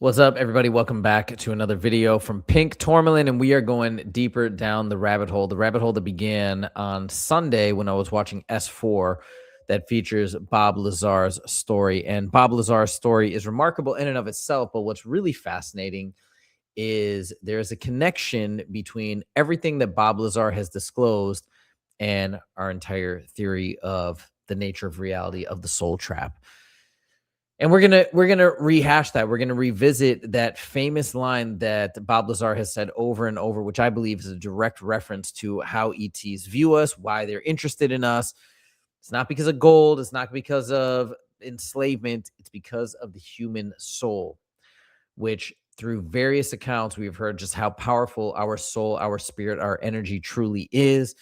What's up, everybody? Welcome back to another video from Pink Tourmaline, and we are going deeper down the rabbit hole that began on Sunday when I was watching S4 that features Bob Lazar's story. And Bob Lazar's story is remarkable in and of itself, but what's really fascinating is there's a connection between everything that Bob Lazar has disclosed and our entire theory of the nature of reality of the soul trap. And we're gonna rehash that. We're gonna revisit that famous line that Bob Lazar has said over and over, which I believe is a direct reference to how ETs view us, why they're interested in us. It's not because of gold, it's not because of enslavement, it's because of the human soul, which through various accounts we've heard just how powerful our soul, our spirit, our energy truly is,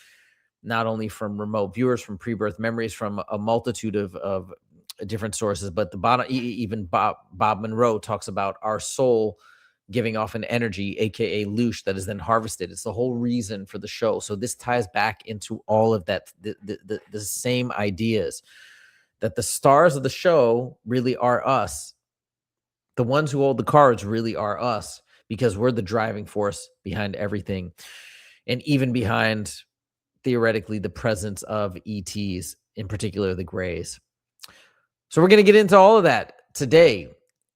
not only from remote viewers, from pre-birth memories, from a multitude of different sources, but the bottom, even Bob Monroe talks about our soul giving off an energy, aka loosh, that is then harvested. It's the whole reason for the show. So this ties back into all of that, the same ideas, that the stars of the show really are us. The ones who hold the cards really are us, because we're the driving force behind everything, and even behind, theoretically, the presence of ETs, in particular the Greys. So we're going to get into all of that today,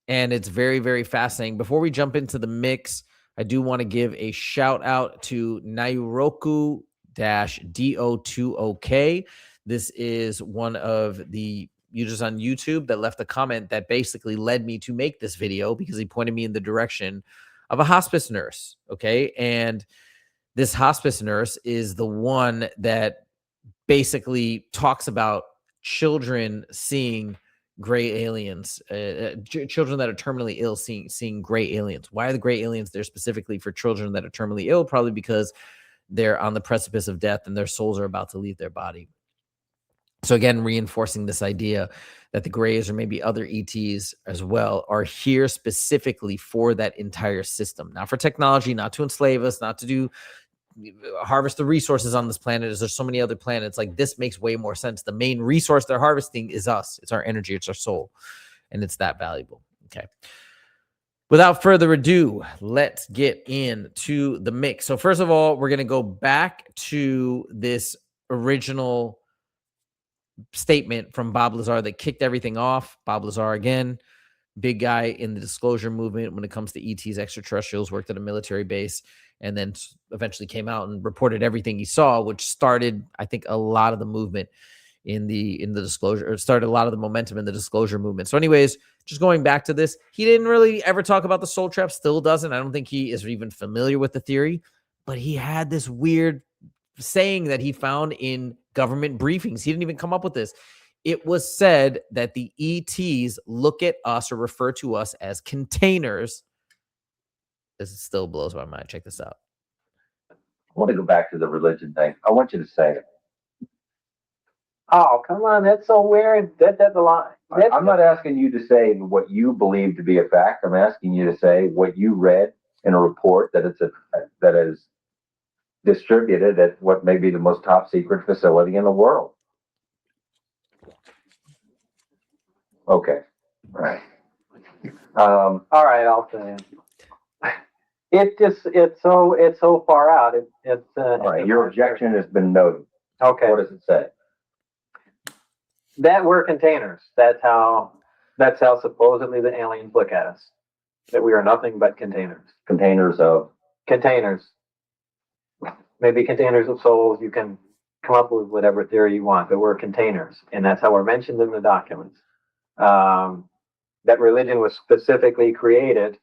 and it's very, very fascinating. Before we jump into the mix, I do want to give a shout out to Nairoku-Do20K. This is one of the users on YouTube that left a comment that basically led me to make this video, because he pointed me in the direction of a hospice nurse, okay? And this hospice nurse is the one that basically talks about children seeing gray aliens, children that are terminally ill seeing gray aliens. Why are the gray aliens there specifically for children that are terminally ill? Probably because they're on the precipice of death and their souls are about to leave their body. So again, reinforcing this idea that the Greys, or maybe other ETs as well, are here specifically for that entire system, not for technology, not to enslave us, not to do harvest the resources on this planet, as there's so many other planets. Like, this makes way more sense. The main resource they're harvesting is us. It's our energy, it's our soul, and it's that valuable. Okay, without further ado, let's get into the mix. So first of all, we're going to go back to this original statement from Bob Lazar that kicked everything off. Bob Lazar, again, big guy in the disclosure movement when it comes to ETs, extraterrestrials, worked at a military base, and then eventually came out and reported everything he saw, which started, I think, a lot of the movement in the disclosure, or started a lot of the momentum in the disclosure movement. So anyways, just going back to this, he didn't really ever talk about the soul trap, still doesn't. I don't think he is even familiar with the theory, but he had this weird saying that he found in government briefings. He didn't even come up with this. It was said that the ETs look at us, or refer to us, as containers. This still blows my mind. Check this out. I want to go back to the religion thing. I want you to say it. Oh, come on. That's so weird. That's a lie. I'm not asking you to say what you believe to be a fact. I'm asking you to say what you read in a report that that is distributed at what may be the most top secret facility in the world. Okay. All right. All right, I'll say it. It's so far out. All right. Your objection has been noted. Okay. What does it say? That we're containers. That's how supposedly the aliens look at us. That we are nothing but containers. Containers of? Containers. Maybe containers of souls. You can come up with whatever theory you want, but we're containers, and that's how we're mentioned in the documents. That religion was specifically created,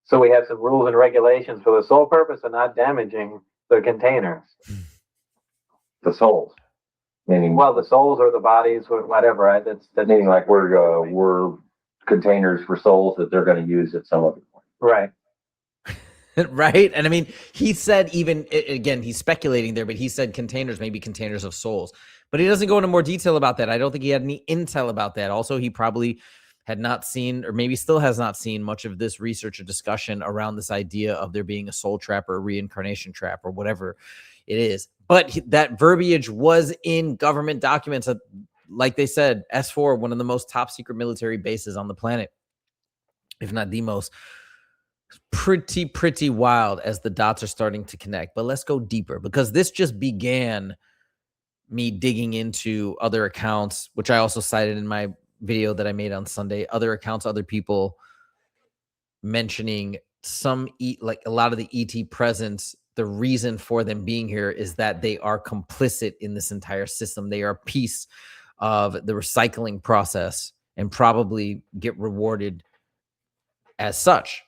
so we have some rules and regulations for the sole purpose of not damaging the containers. The souls. Meaning, well, the souls or the bodies, whatever. Right? That's meaning like we're containers for souls that they're going to use at some other point. Right. Right. And I mean, he said, even again, he's speculating there, but he said containers, maybe containers of souls, but he doesn't go into more detail about that. I don't think he had any intel about that. Also, he probably had not seen, or maybe still has not seen, much of this research or discussion around this idea of there being a soul trap or a reincarnation trap or whatever it is. But that verbiage was in government documents. Like they said, S4, one of the most top secret military bases on the planet. if not the most. Pretty wild as the dots are starting to connect. But let's go deeper, because this just began me digging into other accounts, which I also cited in my video that I made on Sunday. Other accounts, other people mentioning like a lot of the ET presence. The reason for them being here is that they are complicit in this entire system. They are a piece of the recycling process and probably get rewarded as such.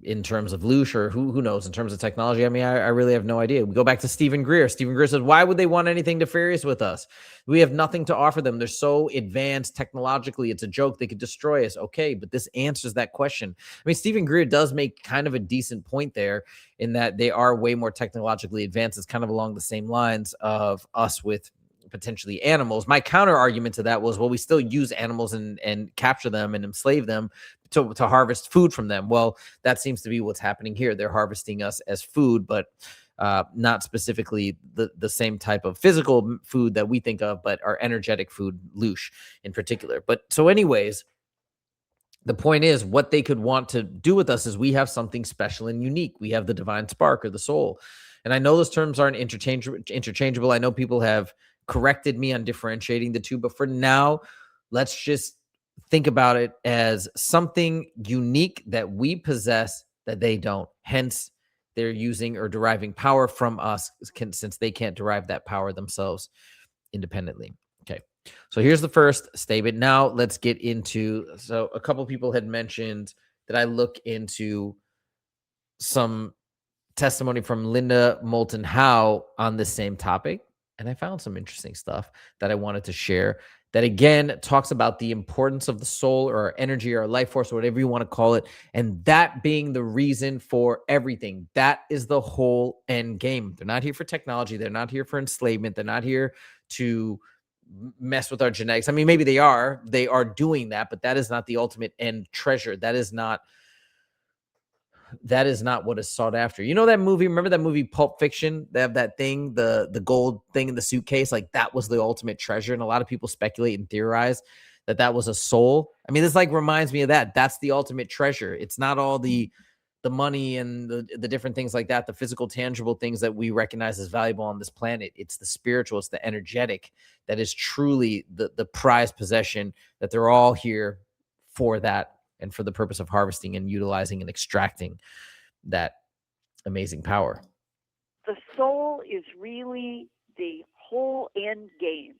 In terms of Lush, or who knows, in terms of technology, I mean, I really have no idea. We go back to Stephen Greer. Stephen Greer says, why would they want anything nefarious with us? We have nothing to offer them. They're so advanced technologically. It's a joke. They could destroy us. Okay, but this answers that question. I mean, Stephen Greer does make kind of a decent point there, in that they are way more technologically advanced. It's kind of along the same lines of us with potentially animals. My counter argument to that was, well, we still use animals and capture them and enslave them to harvest food from them. Well, that seems to be what's happening here. They're harvesting us as food, but not specifically the same type of physical food that we think of, but our energetic food, Lush in particular. But so anyways, the point is, what they could want to do with us is we have something special and unique. We have the divine spark, or the soul. And I know those terms aren't interchangeable. I know people have corrected me on differentiating the two, but for now, let's just think about it as something unique that we possess that they don't. Hence, they're using or deriving power from us, since they can't derive that power themselves independently. Okay, so here's the first statement. Now let's get into, so a couple people had mentioned that I look into some testimony from Linda Moulton Howe on the same topic. And I found some interesting stuff that I wanted to share that, again, talks about the importance of the soul, or our energy, or our life force, or whatever you want to call it, and that being the reason for everything. That is the whole end game. They're not here for technology. They're not here for enslavement. They're not here to mess with our genetics. I mean, maybe they are doing that, but that is not the ultimate end treasure. That is not what is sought after. You know that movie? Remember that movie Pulp Fiction? They have that thing, the gold thing in the suitcase. Like, that was the ultimate treasure. And a lot of people speculate and theorize that was a soul. I mean, this like reminds me of that. That's the ultimate treasure. It's not all the money and the different things like that, the physical, tangible things that we recognize as valuable on this planet. It's the spiritual, it's the energetic that is truly the prized possession, that they're all here for that, and for the purpose of harvesting and utilizing and extracting that amazing power. The soul is really the whole end game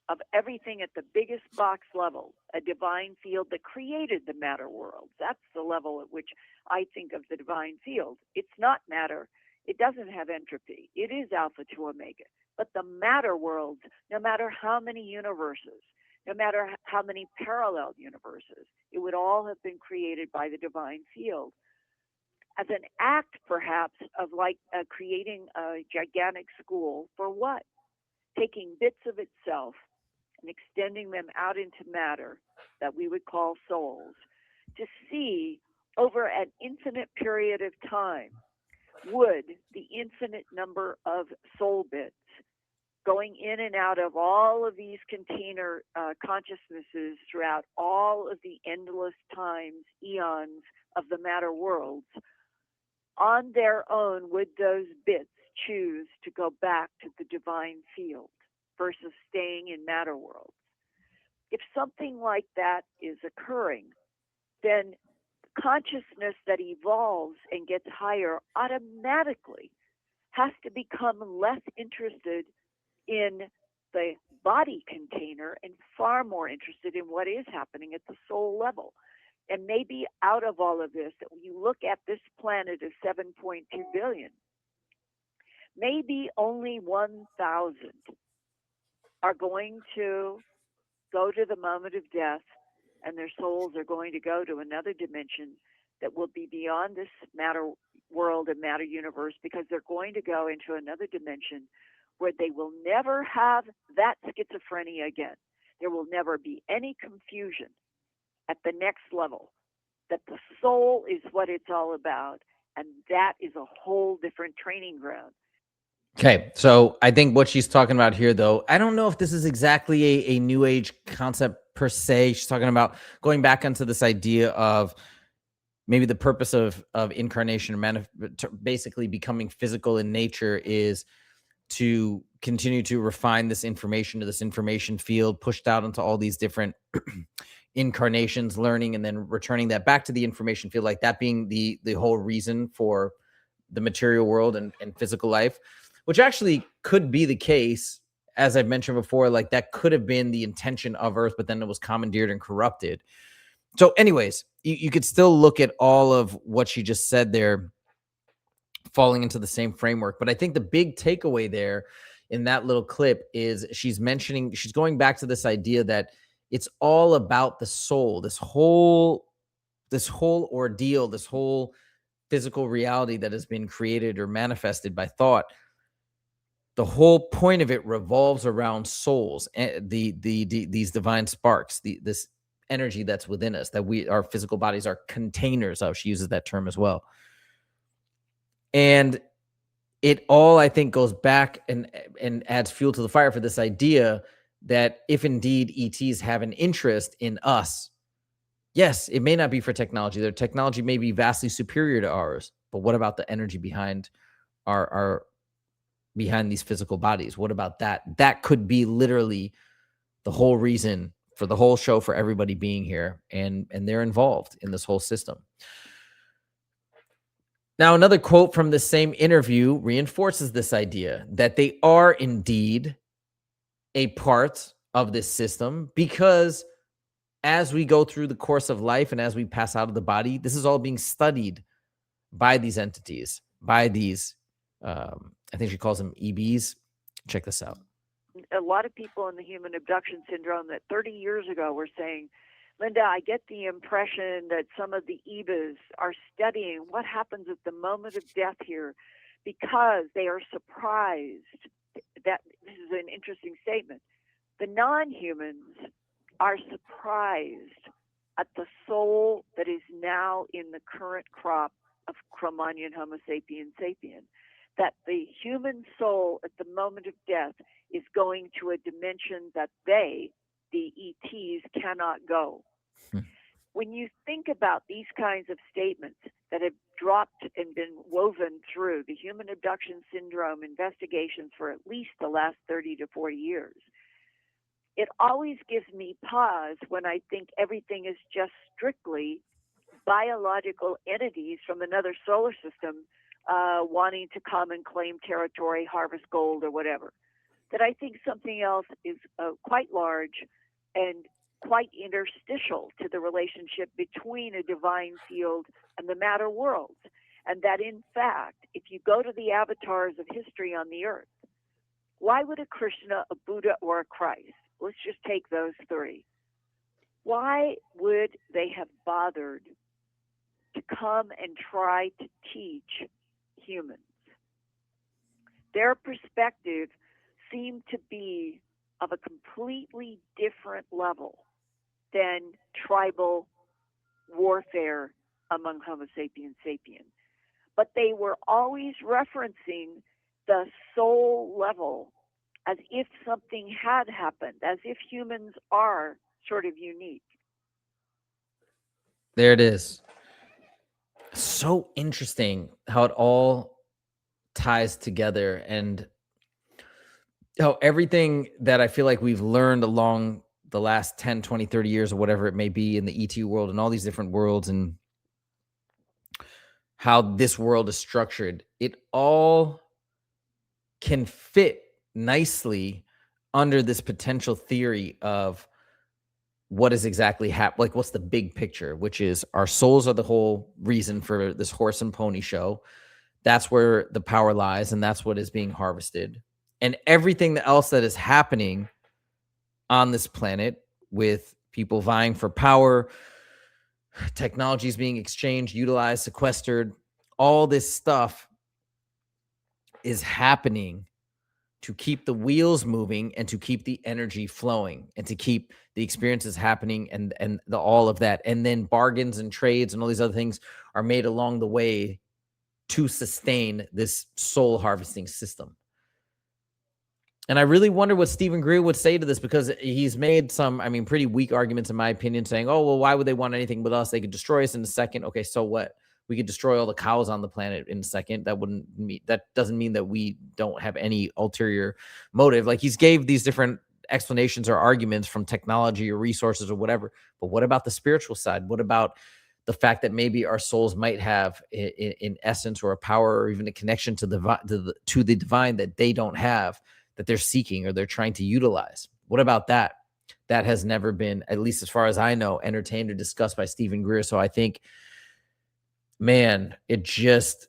of everything at the biggest box level, a divine field that created the matter world. That's the level at which I think of the divine field. It's not matter. It doesn't have entropy. It is alpha to omega. But the matter worlds, no matter how many universes, no matter how many parallel universes, it would all have been created by the divine field as an act, perhaps, of like creating a gigantic school for what? Taking bits of itself and extending them out into matter that we would call souls, to see over an infinite period of time, would the infinite number of soul bits going in and out of all of these container consciousnesses throughout all of the endless times, eons of the matter worlds, on their own, would those bits choose to go back to the divine field versus staying in matter worlds? If something like that is occurring, then consciousness that evolves and gets higher automatically has to become less interested in the body container and far more interested in what is happening at the soul level. And maybe out of all of this, that when you look at this planet of 7.2 billion, maybe only 1,000 are going to go to the moment of death, and their souls are going to go to another dimension that will be beyond this matter world and matter universe, because they're going to go into another dimension where they will never have that schizophrenia again. There will never be any confusion at the next level, that the soul is what it's all about, and that is a whole different training ground. Okay, so I think what she's talking about here, though, I don't know if this is exactly a new age concept per se. She's talking about going back into this idea of maybe the purpose of incarnation, basically becoming physical in nature, is to continue to refine this information to this information field, pushed out into all these different incarnations, learning, and then returning that back to the information field, like that being the whole reason for the material world and physical life, which actually could be the case. As I've mentioned before, like that could have been the intention of Earth, but then it was commandeered and corrupted. So anyways, you could still look at all of what she just said there falling into the same framework. But I think the big takeaway there in that little clip is she's going back to this idea that it's all about the soul, this whole ordeal, this whole physical reality that has been created or manifested by thought. The whole point of it revolves around souls, these divine sparks, this energy that's within us, that our physical bodies are containers of. She uses that term as well. And it all, I think, goes back and adds fuel to the fire for this idea that if indeed ETs have an interest in us, yes, it may not be for technology. Their technology may be vastly superior to ours, but what about the energy behind behind these physical bodies? What about that? That could be literally the whole reason for the whole show, for everybody being here, and they're involved in this whole system. Now, another quote from the same interview reinforces this idea that they are indeed a part of this system, because as we go through the course of life and as we pass out of the body, this is all being studied by these entities, by these, I think she calls them EBs. Check this out. A lot of people in the human abduction syndrome that 30 years ago were saying, Linda, I get the impression that some of the EBAs are studying what happens at the moment of death here because they are surprised. That this is an interesting statement. The non-humans are surprised at the soul that is now in the current crop of Cro-Magnon Homo sapien sapien, that the human soul at the moment of death is going to a dimension that they, the ETs, cannot go. When you think about these kinds of statements that have dropped and been woven through the human abduction syndrome investigations for at least the last 30 to 40 years, it always gives me pause when I think everything is just strictly biological entities from another solar system wanting to come and claim territory, harvest gold, or whatever. That I think something else is quite large and quite interstitial to the relationship between a divine field and the matter world. And that, in fact, if you go to the avatars of history on the earth, why would a Krishna, a Buddha, or a Christ, let's just take those three, why would they have bothered to come and try to teach humans? Their perspective seemed to be of a completely different level than tribal warfare among Homo sapiens sapiens. But they were always referencing the soul level as if something had happened, as if humans are sort of unique. There it is. So interesting how it all ties together, and how everything that I feel like we've learned along the last 10, 20, 30 years or whatever it may be in the ET world and all these different worlds and how this world is structured, it all can fit nicely under this potential theory of what is exactly happening. Like, what's the big picture, which is our souls are the whole reason for this horse and pony show. That's where the power lies, and that's what is being harvested. And everything else that is happening on this planet, with people vying for power, technologies being exchanged, utilized, sequestered, all this stuff is happening to keep the wheels moving and to keep the energy flowing and to keep the experiences happening and all of that. And then bargains and trades and all these other things are made along the way to sustain this soul harvesting system. And I really wonder what Stephen Greer would say to this, because he's made some, I mean, pretty weak arguments, in my opinion, saying, oh, well, why would they want anything with us? They could destroy us in a second. Okay, so what? We could destroy all the cows on the planet in a second. That doesn't mean that we don't have any ulterior motive. Like, he's gave these different explanations or arguments from technology or resources or whatever. But what about the spiritual side? What about the fact that maybe our souls might have in essence or a power or even a connection to the divine that they don't have, that they're seeking or they're trying to utilize? What about that? That has never been, at least as far as I know, entertained or discussed by Stephen Greer. So I think, man, it just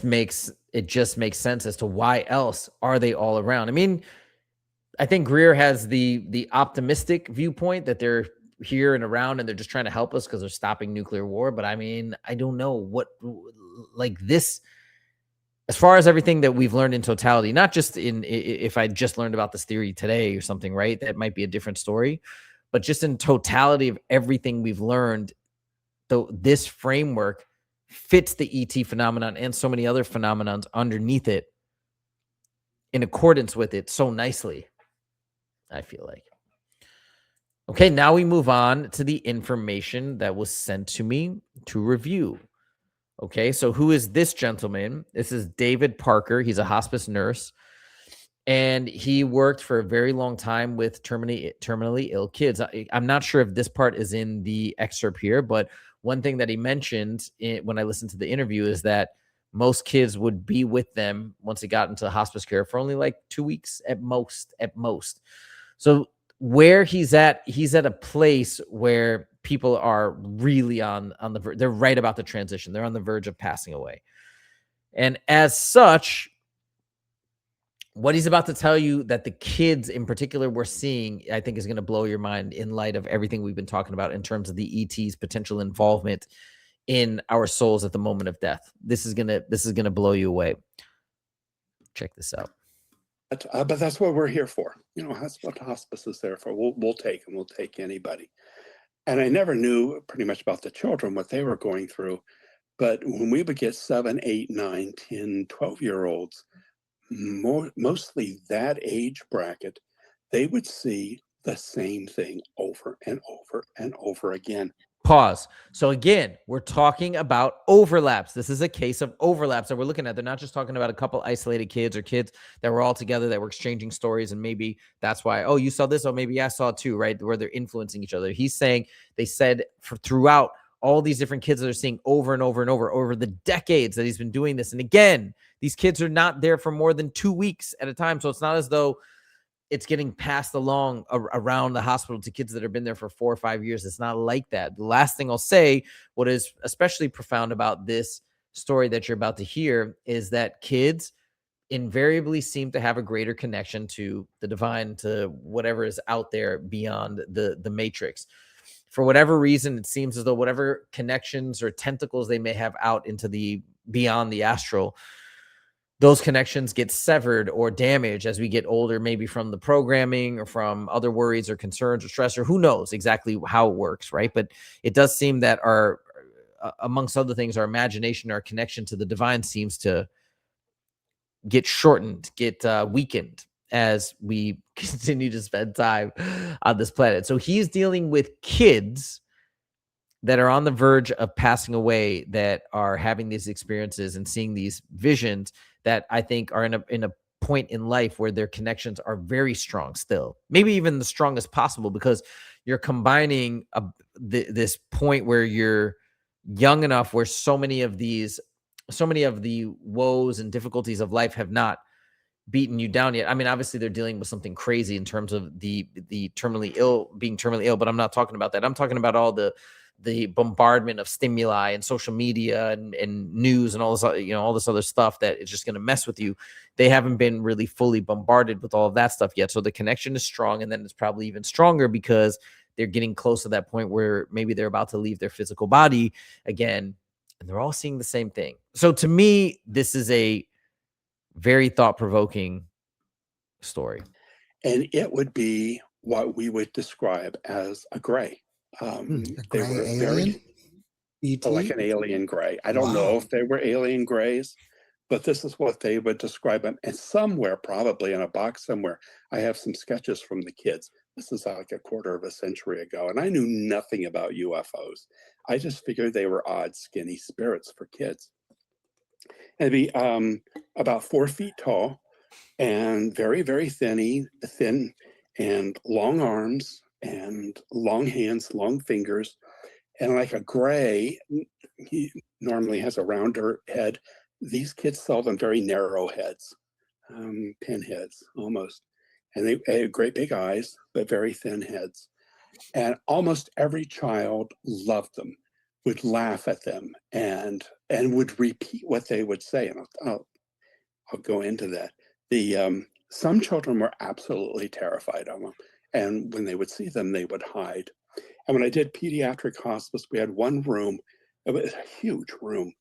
makes sense as to why else are they all around. I mean, I think Greer has the optimistic viewpoint that they're here and around and they're just trying to help us because they're stopping nuclear war. But I mean, I don't know what, like this, as far as everything that we've learned in totality, not just if I just learned about this theory today or something, right? That might be a different story, but just in totality of everything we've learned, though, this framework fits the ET phenomenon and so many other phenomenons underneath it in accordance with it so nicely, I feel like. Okay, now we move on to the information that was sent to me to review. Okay, so who is this gentleman? This is David Parker. He's a hospice nurse, and he worked for a very long time with terminally ill kids. I'm not sure if this part is in the excerpt here, but one thing that he mentioned when I listened to the interview is that most kids would be with them once they got into hospice care for only like 2 weeks at most. So where he's at a place where people are really on the verge. They're right about the transition. They're on the verge of passing away. And as such, what he's about to tell you that the kids in particular we're seeing, I think is going to blow your mind in light of everything we've been talking about in terms of the ET's potential involvement in our souls at the moment of death. This is going to blow you away. Check this out. But that's what we're here for. You know, that's what hospice is there for. We'll take them. We'll take anybody. And I never knew pretty much about the children, what they were going through. But when we would get 7, 8, 9, 10, 12-year-olds, mostly that age bracket, they would see the same thing over and over and over again. Pause. So again, we're talking about overlaps. This is a case of overlaps that we're looking at. They're not just talking about a couple isolated kids or kids that were all together that were exchanging stories. And maybe that's why, oh, you saw this. Oh, maybe I saw it too, right? Where they're influencing each other. He's saying they said throughout all these different kids that are seeing over and over and over the decades that he's been doing this. And again, these kids are not there for more than 2 weeks at a time. So it's not as though it's getting passed along around the hospital to kids that have been there for 4 or 5 years. It's not like that. The last thing I'll say, what is especially profound about this story that you're about to hear, is that kids invariably seem to have a greater connection to the divine, to whatever is out there beyond the matrix. For whatever reason, it seems as though whatever connections or tentacles they may have out into the beyond the astral, those connections get severed or damaged as we get older, maybe from the programming or from other worries or concerns or stress, or who knows exactly how it works, right? But it does seem that our, amongst other things, our imagination, our connection to the divine seems to get shortened, get weakened as we continue to spend time on this planet. So he's dealing with kids that are on the verge of passing away, that are having these experiences and seeing these visions that I think are in a point in life where their connections are very strong still, maybe even the strongest possible, because you're combining this point where you're young enough where so many of the woes and difficulties of life have not beaten you down yet. I mean, obviously they're dealing with something crazy in terms of the terminally ill, being terminally ill, but I'm not talking about that. I'm talking about all the bombardment of stimuli and social media and news and all this, all this other stuff that is just going to mess with you. They haven't been really fully bombarded with all of that stuff yet. So the connection is strong, and then it's probably even stronger because they're getting close to that point where maybe they're about to leave their physical body again, and they're all seeing the same thing. So to me, this is a very thought-provoking story. And it would be what we would describe as a gray. A They gray were alien? like an alien gray. I don't know if they were alien grays, but this is what they would describe them. And somewhere, probably in a box somewhere, I have some sketches from the kids. This is like a quarter of a century ago, and I knew nothing about UFOs. I just figured they were odd, skinny spirits for kids. And it'd be about 4 feet tall and very, very thin and long arms and long hands, long fingers, and like a gray. He normally has a rounder head. These kids saw them very narrow heads, pinheads almost. And they had great big eyes, but very thin heads. And almost every child loved them, would laugh at them, and would repeat what they would say. And I'll go into that. Some children were absolutely terrified of them. And when they would see them, they would hide. And when I did pediatric hospice, we had one room. It was a huge room,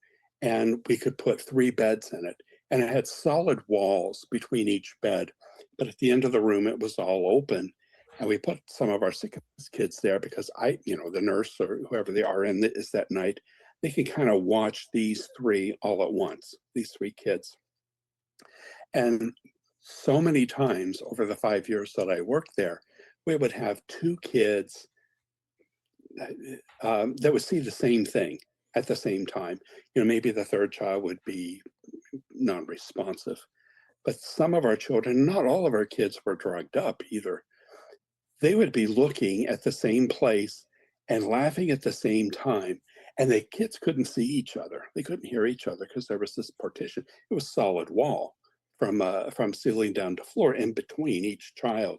and we could put 3 beds in it. And it had solid walls between each bed. But at the end of the room, it was all open. And we put some of our sickest kids there because the nurse or whoever the RN is that night, they can kind of watch these 3 all at once, these 3 kids. And so many times over the 5 years that I worked there, we would have 2 kids that would see the same thing at the same time. Maybe the 3rd child would be non-responsive. But some of our children, not all of our kids were drugged up either. They would be looking at the same place and laughing at the same time. And the kids couldn't see each other. They couldn't hear each other because there was this partition. It was solid wall from ceiling down to floor in between each child.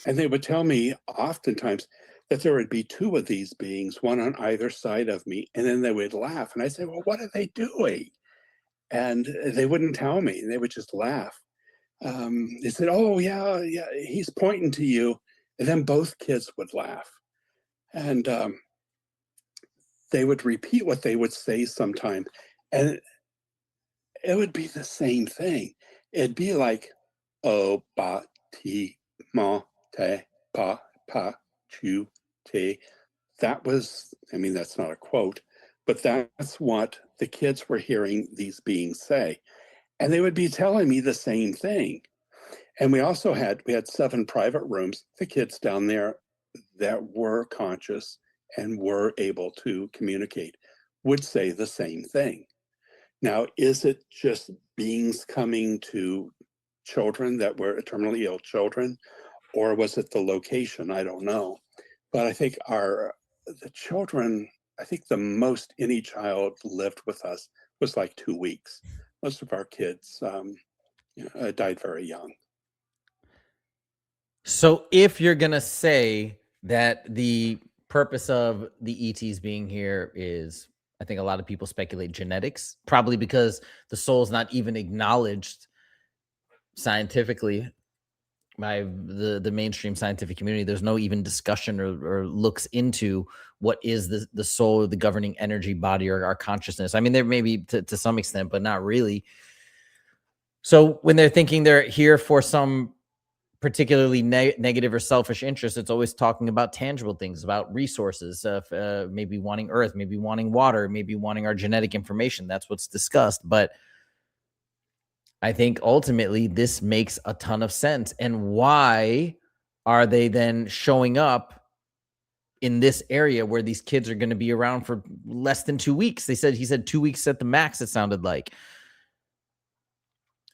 And they would tell me oftentimes that there would be 2 of these beings, one on either side of me, and then they would laugh. And I said, well, what are they doing? And they wouldn't tell me. They would just laugh. They said, oh, yeah, he's pointing to you. And then both kids would laugh. And they would repeat what they would say sometime. And it would be the same thing. It'd be like, oh, ba, ti, ma, te, pa, pa, chu, te. That's not a quote, but that's what the kids were hearing these beings say. And they would be telling me the same thing. And we had 7 private rooms. The kids down there that were conscious and were able to communicate would say the same thing. Now, is it just beings coming to children that were terminally ill children, or was it the location? I don't know. But I think the children, I think the most any child lived with us was like 2 weeks. Most of our kids died very young. So if you're going to say that the purpose of the ETs being here is, I think a lot of people speculate, genetics, probably because the soul's not even acknowledged scientifically by the mainstream scientific community. There's no even discussion or looks into what is the soul, the governing energy body, or our consciousness. I mean, there may be to some extent, but not really. So when they're thinking they're here for some particularly negative or selfish interest, it's always talking about tangible things, about resources, maybe wanting earth, maybe wanting water, maybe wanting our genetic information. That's what's discussed. But I think ultimately this makes a ton of sense. And why are they then showing up in this area where these kids are going to be around for less than 2 weeks? He said 2 weeks at the max, it sounded like.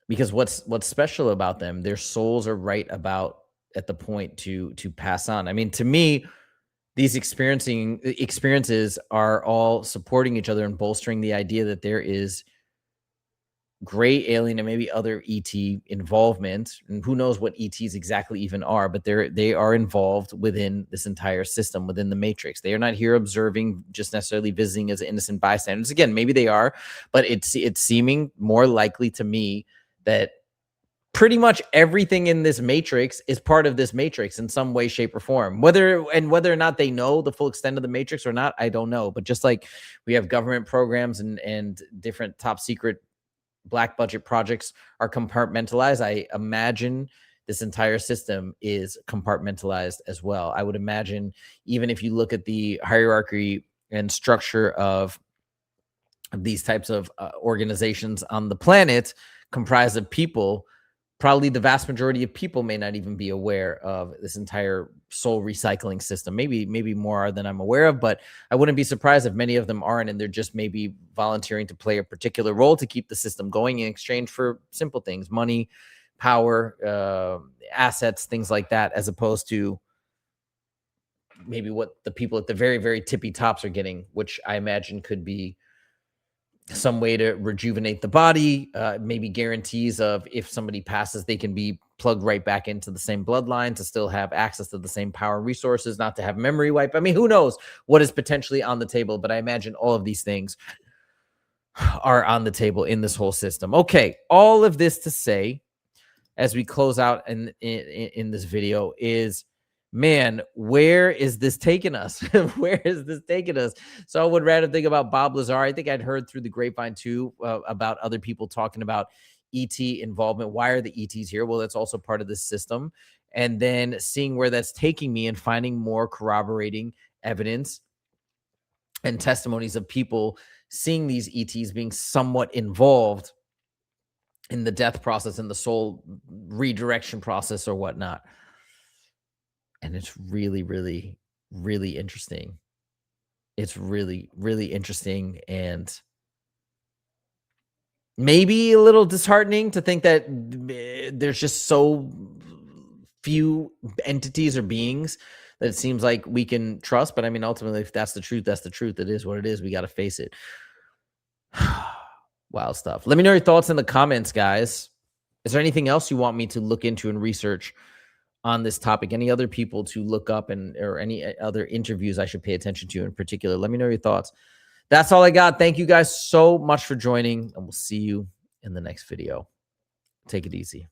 Because what's special about them, their souls are right about at the point to pass on. I mean, to me, these experiences are all supporting each other and bolstering the idea that there is gray alien and maybe other ET involvement. And who knows what ETs exactly even are, but they are involved within this entire system, within the matrix. They are not here observing, just necessarily visiting as innocent bystanders. Again, maybe they are, but it's seeming more likely to me that pretty much everything in this matrix is part of this matrix in some way, shape, or form. Whether or not they know the full extent of the matrix or not, I don't know. But just like we have government programs and different top secret black budget projects are compartmentalized, I imagine this entire system is compartmentalized as well. I would imagine, even if you look at the hierarchy and structure of these types of organizations on the planet comprised of people. Probably the vast majority of people may not even be aware of this entire soul recycling system. Maybe more are than I'm aware of, but I wouldn't be surprised if many of them aren't, and they're just maybe volunteering to play a particular role to keep the system going in exchange for simple things, money, power, assets, things like that, as opposed to maybe what the people at the very, very tippy tops are getting, which I imagine could be some way to rejuvenate the body, maybe guarantees of if somebody passes, they can be plugged right back into the same bloodline to still have access to the same power and resources, not to have memory wipe. I mean, who knows what is potentially on the table, but I imagine all of these things are on the table in this whole system. Okay, all of this to say, as we close out in this video, is, man, where is this taking us? Where is this taking us? So I would rather think about Bob Lazar. I think I'd heard through the grapevine too about other people talking about ET involvement. Why are the ETs here? Well, that's also part of this system. And then seeing where that's taking me and finding more corroborating evidence and testimonies of people seeing these ETs being somewhat involved in the death process and the soul redirection process or whatnot. And it's really, really, really interesting. It's really, really interesting, and maybe a little disheartening to think that there's just so few entities or beings that it seems like we can trust. But I mean, ultimately, if that's the truth, that's the truth. It is what it is. We got to face it. Wild stuff. Let me know your thoughts in the comments, guys. Is there anything else you want me to look into and research on this topic? Any other people to look up, or any other interviews I should pay attention to in particular? Let me know your thoughts. That's all I got. Thank you guys so much for joining, and we'll see you in the next video. Take it easy.